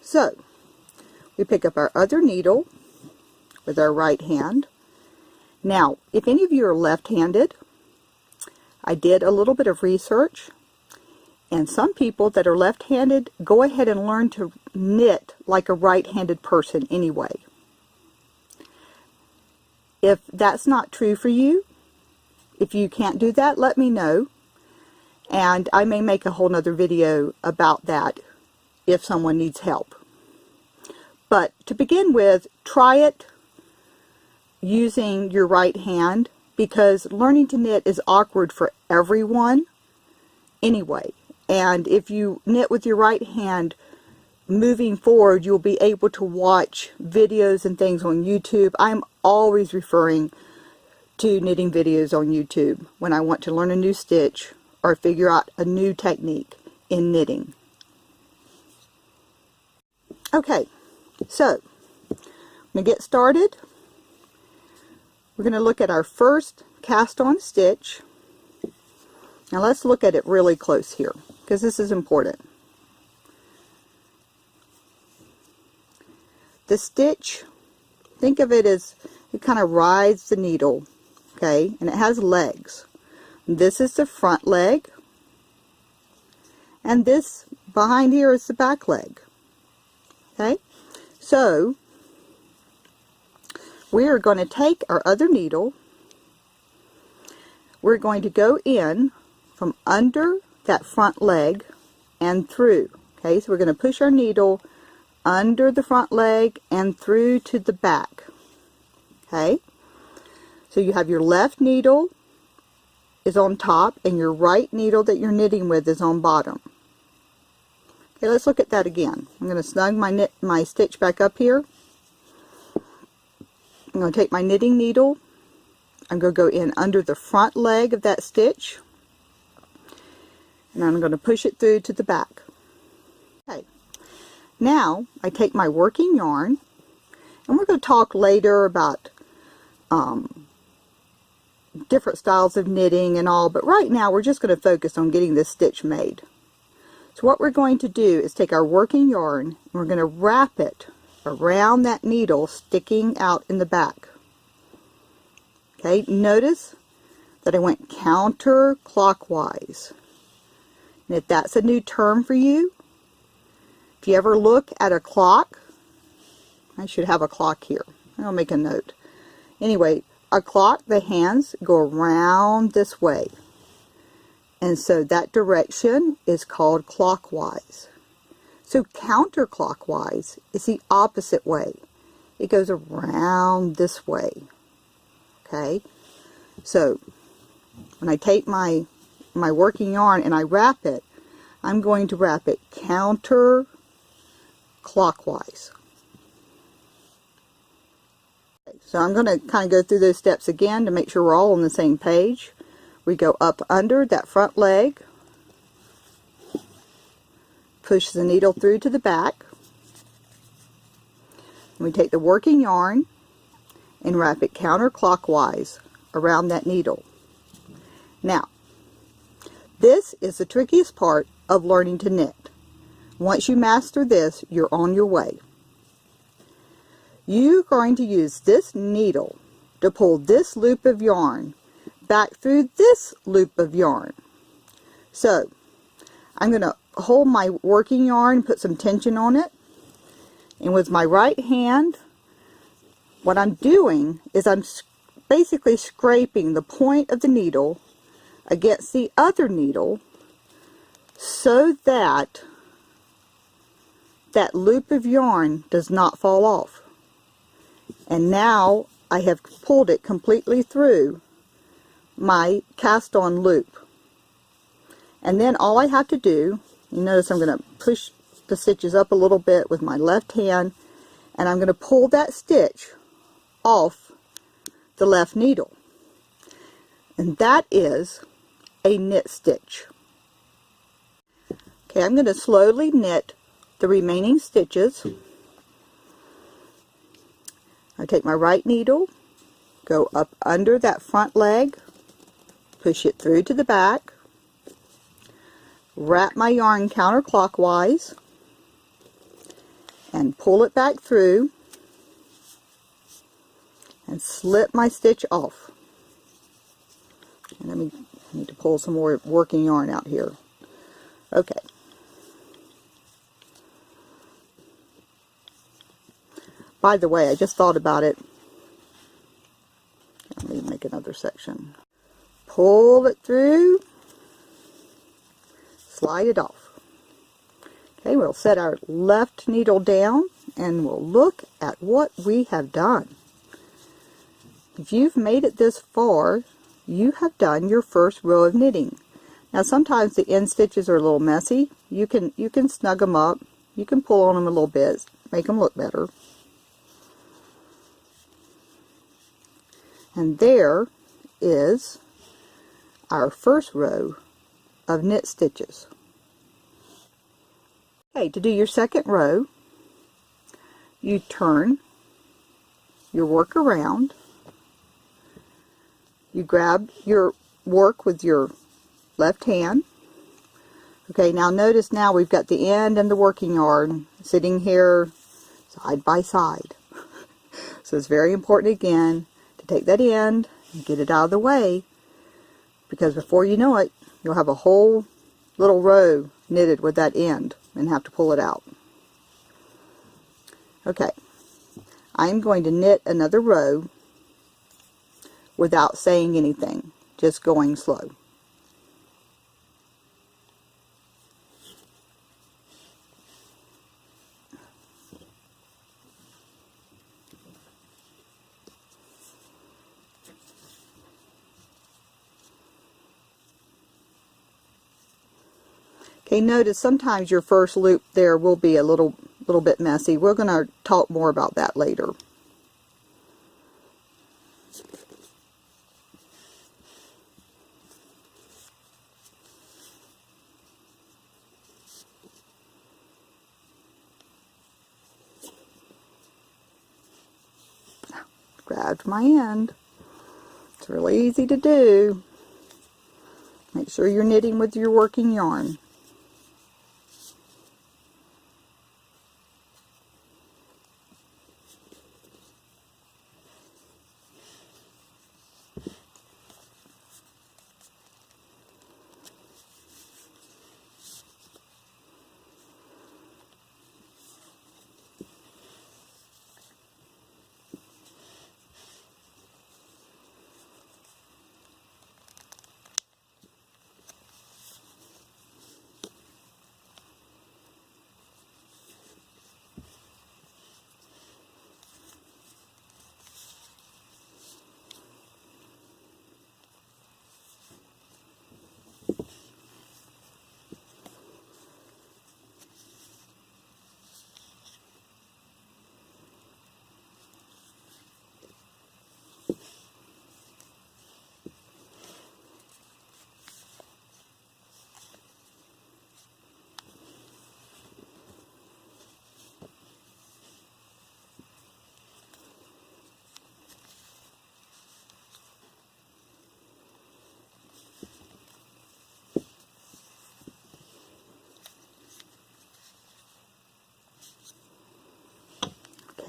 So, we pick up our other needle with our right hand. Now, if any of you are left-handed, I did a little bit of research, and some people that are left-handed go ahead and learn to knit like a right-handed person anyway. If that's not true for you, if you can't do that, let me know, and I may make a whole nother video about that if someone needs help. But to begin with, try it using your right hand, because learning to knit is awkward for everyone anyway. And if you knit with your right hand, moving forward, you'll be able to watch videos and things on YouTube. I'm always referring to knitting videos on YouTube when I want to learn a new stitch or figure out a new technique in knitting. Okay, so I'm going to get started. We're going to look at our first cast on stitch. Now let's look at it really close here, because this is important. The stitch, think of it as it kind of rides the needle, okay, and it has legs. This is the front leg, and this behind here is the back leg. Okay, so we are going to take our other needle, we're going to go in from under that front leg and through. Okay, so we're going to push our needle under the front leg and through to the back. Okay, so you have your left needle is on top and your right needle that you're knitting with is on bottom. Okay, let's look at that again. I'm going to snug my stitch back up here. I'm going to take my knitting needle. I'm going to go in under the front leg of that stitch, and I'm going to push it through to the back. Okay, now I take my working yarn, and we're going to talk later about different styles of knitting and all, but right now we're just going to focus on getting this stitch made. So what we're going to do is take our working yarn and we're going to wrap it around that needle sticking out in the back. Okay, notice that I went counterclockwise. And if that's a new term for you, if you ever look at a clock, I should have a clock here. I'll make a note. Anyway, a clock, the hands go around this way. And so that direction is called clockwise. So counterclockwise is the opposite way. It goes around this way. Okay? So when I take my working yarn and I wrap it, I'm going to wrap it counterclockwise. So I'm going to kind of go through those steps again to make sure we're all on the same page. We go up under that front leg, push the needle through to the back, and we take the working yarn and wrap it counterclockwise around that needle. Now, this is the trickiest part of learning to knit. Once you master this, you're on your way. You're going to use this needle to pull this loop of yarn back through this loop of yarn. So I'm going to hold my working yarn, put some tension on it, and with my right hand, what I'm doing is I'm basically scraping the point of the needle against the other needle so that that loop of yarn does not fall off. And now I have pulled it completely through my cast on loop. And then all I have to do, you notice I'm going to push the stitches up a little bit with my left hand, and I'm going to pull that stitch off the left needle. And that is a knit stitch. Okay, I'm going to slowly knit the remaining stitches. I take my right needle, go up under that front leg, push it through to the back, wrap my yarn counterclockwise, and pull it back through and slip my stitch off. And I need to pull some more working yarn out here. Okay. By the way, I just thought about it. Let me make another section. Pull it through, slide it off. Okay, we'll set our left needle down and we'll look at what we have done. If you've made it this far, you have done your first row of knitting. Now sometimes the end stitches are a little messy. You can snug them up. You can pull on them a little bit, make them look better. And there is our first row of knit stitches. Okay, to do your second row, you turn your work around. You grab your work with your left hand. Okay, now notice now we've got the end and the working yarn sitting here side by side. So it's very important again to take that end and get it out of the way, because before you know it, you'll have a whole little row knitted with that end and have to pull it out. Okay, I'm going to knit another row without saying anything, just going slow. Okay, notice sometimes your first loop there will be a little bit messy. We're going to talk more about that later. Grabbed my end. It's really easy to do. Make sure you're knitting with your working yarn.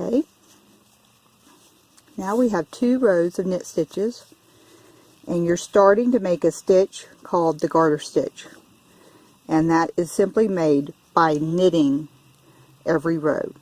Okay, now we have 2 rows of knit stitches, and you're starting to make a stitch called the garter stitch, and that is simply made by knitting every row.